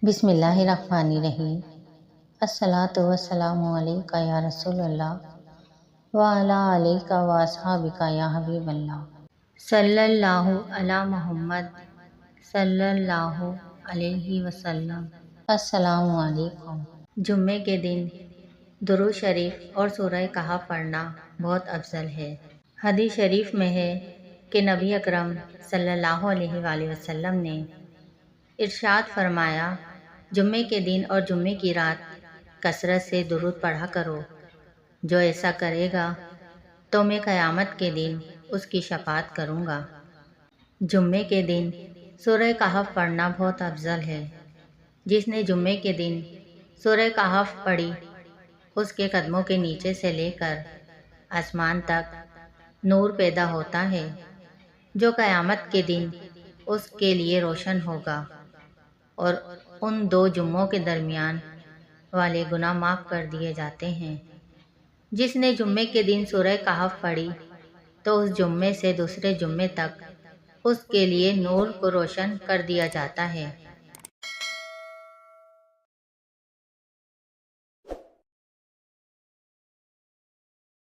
بسم اللہ الرحمن الرحیم۔ الصلاۃ والسلام علیکہ یا رسول اللہ وعلی آلک واصحابک یا حبیب اللہ۔ صلی اللہ علی محمد صلی اللہ علیہ وسلم۔ السلام علیکم۔ جمعے کے دن درود شریف اور سورہ کہف پڑھنا بہت افضل ہے۔ حدیث شریف میں ہے کہ نبی اکرم صلی اللہ علیہ وآلہ وسلم نے ارشاد فرمایا، جمعے کے دن اور جمعے کی رات کثرت سے درود پڑھا کرو۔ جو ایسا کرے گا تو میں قیامت کے دن اس کی شفاعت کروں گا۔ جمعے کے دن سورہ کہف پڑھنا بہت افضل ہے۔ جس نے جمعے کے دن سورہ کہف پڑھی، اس کے قدموں کے نیچے سے لے کر آسمان تک نور پیدا ہوتا ہے، جو قیامت کے دن اس کے لیے روشن ہوگا، اور ان دو جمعوں کے درمیان والے گناہ معاف کر دیے جاتے ہیں۔ جس نے جمعے کے دن سورہ کہف پڑھی تو اس جمعے سے دوسرے جمعے تک اس کے لیے نور کو روشن کر دیا جاتا ہے۔